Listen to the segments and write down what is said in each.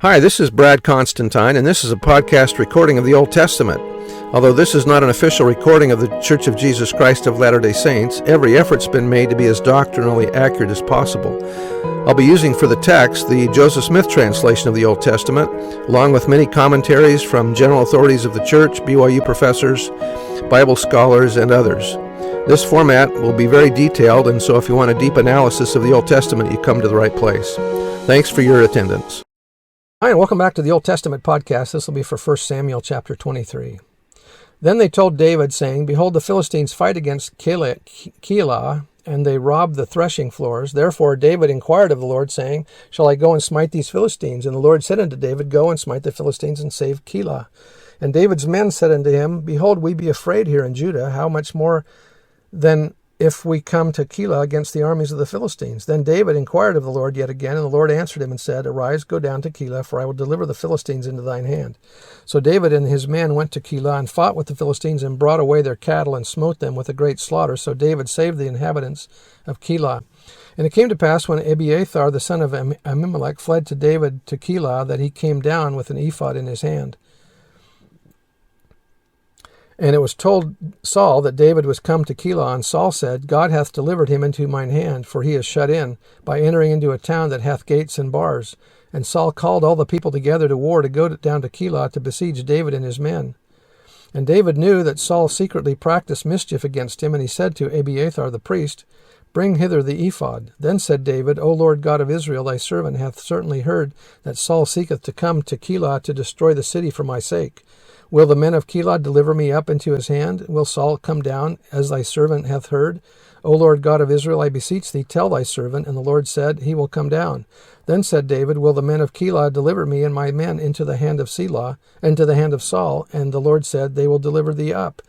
Hi, this is Brad Constantine, and this is a podcast recording of the Old Testament. Although this is not an official recording of the Church of Jesus Christ of Latter-day Saints, every effort's been made to be as doctrinally accurate as possible. I'll be using for the text the Joseph Smith translation of the Old Testament, along with many commentaries from general authorities of the Church, BYU professors, Bible scholars, and others. This format will be very detailed, and so if you want a deep analysis of the Old Testament, you come to the right place. Thanks for your attendance. Hi, and welcome back to the Old Testament podcast. This will be for 1 Samuel chapter 23. Then they told David, saying, Behold, the Philistines fight against Keilah, and they rob the threshing floors. Therefore David inquired of the Lord, saying, Shall I go and smite these Philistines? And the Lord said unto David, Go and smite the Philistines and save Keilah. And David's men said unto him, Behold, we be afraid here in Judah, how much more than if we come to Keilah against the armies of the Philistines? Then David inquired of the Lord yet again, and the Lord answered him and said, Arise, go down to Keilah, for I will deliver the Philistines into thine hand. So David and his men went to Keilah and fought with the Philistines and brought away their cattle and smote them with a great slaughter. So David saved the inhabitants of Keilah. And it came to pass when Abiathar the son of Ahimelech fled to David to Keilah that he came down with an ephod in his hand. And it was told Saul that David was come to Keilah, and Saul said, God hath delivered him into mine hand, for he is shut in, by entering into a town that hath gates and bars. And Saul called all the people together to war to go down to Keilah to besiege David and his men. And David knew that Saul secretly practiced mischief against him, and he said to Abiathar the priest, Bring hither the ephod. Then said David, O Lord God of Israel, thy servant hath certainly heard that Saul seeketh to come to Keilah to destroy the city for my sake. Will the men of Keilah deliver me up into his hand? Will Saul come down, as thy servant hath heard? O Lord God of Israel, I beseech thee, tell thy servant. And the Lord said, He will come down. Then said David, Will the men of Keilah deliver me and my men into the hand of Saul? And the Lord said, They will deliver thee up.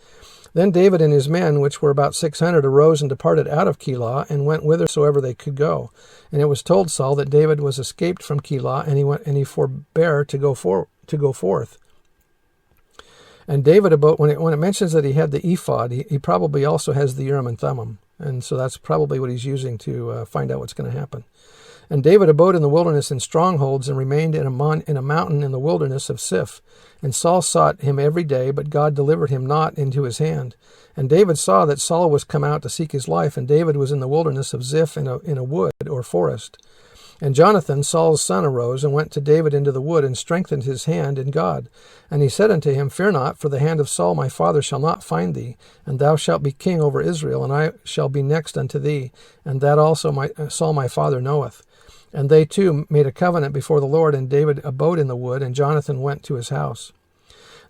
Then David and his men, which were about 600, arose and departed out of Keilah, and went whithersoever they could go. And it was told Saul that David was escaped from Keilah, and he forbare to go forth. And David, when it mentions that he had the ephod, he probably also has the Urim and Thummim. And so that's probably what he's using to find out what's going to happen. And David abode in the wilderness in strongholds, and remained in a mountain in the wilderness of Ziph. And Saul sought him every day, but God delivered him not into his hand. And David saw that Saul was come out to seek his life, and David was in the wilderness of Ziph in a wood or forest. And Jonathan, Saul's son, arose and went to David into the wood, and strengthened his hand in God. And he said unto him, Fear not, for the hand of Saul my father shall not find thee, and thou shalt be king over Israel, and I shall be next unto thee, and that also Saul my father knoweth. And they two made a covenant before the Lord, and David abode in the wood, and Jonathan went to his house.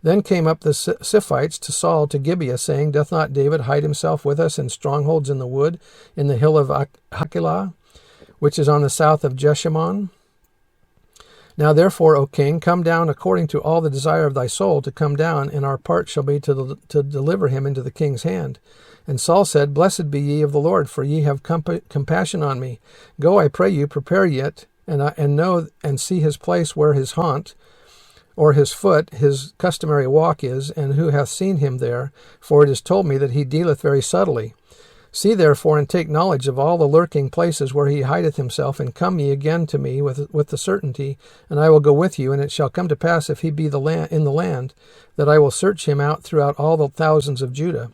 Then came up the Ziphites to Saul to Gibeah, saying, Doth not David hide himself with us in strongholds in the wood, in the hill of Hachilah, which is on the south of Jeshimon? Now therefore, O king, come down according to all the desire of thy soul to come down, and our part shall be to deliver him into the king's hand. And Saul said, Blessed be ye of the Lord, for ye have compassion on me. Go, I pray you, prepare yet, and know and see his place where his haunt, or his foot, his customary walk is, and who hath seen him there? For it is told me that he dealeth very subtly. See therefore, and take knowledge of all the lurking places where he hideth himself, and come ye again to me with the certainty, and I will go with you. And it shall come to pass, if he be in the land, that I will search him out throughout all the thousands of Judah.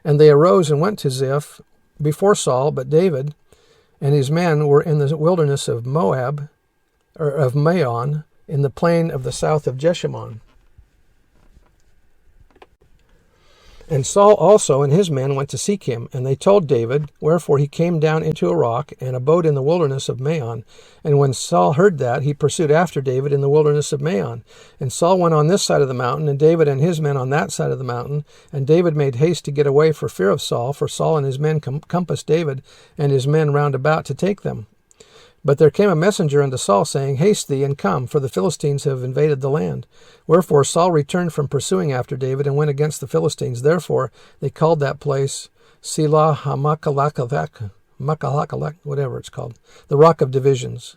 And they arose and went to Ziph before Saul, but David and his men were in the wilderness of Moab, or of Maon, in the plain of the south of Jeshimon. And Saul also and his men went to seek him, and they told David, wherefore he came down into a rock, and abode in the wilderness of Maon. And when Saul heard that, he pursued after David in the wilderness of Maon. And Saul went on this side of the mountain, and David and his men on that side of the mountain. And David made haste to get away for fear of Saul, for Saul and his men compassed David and his men round about to take them. But there came a messenger unto Saul, saying, Haste thee, and come, for the Philistines have invaded the land. Wherefore Saul returned from pursuing after David, and went against the Philistines. Therefore they called that place Selah HaMachalakavek, whatever it's called, the Rock of Divisions.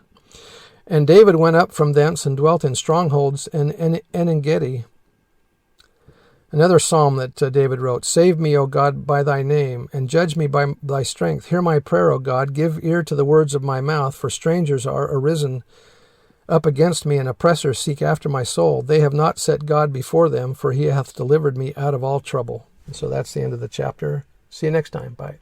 And David went up from thence, and dwelt in strongholds in En-gedi. Another psalm that David wrote, Save me, O God, by thy name, and judge me by thy strength. Hear my prayer, O God. Give ear to the words of my mouth, for strangers are arisen up against me, and oppressors seek after my soul. They have not set God before them, for he hath delivered me out of all trouble. And so that's the end of the chapter. See you next time. Bye.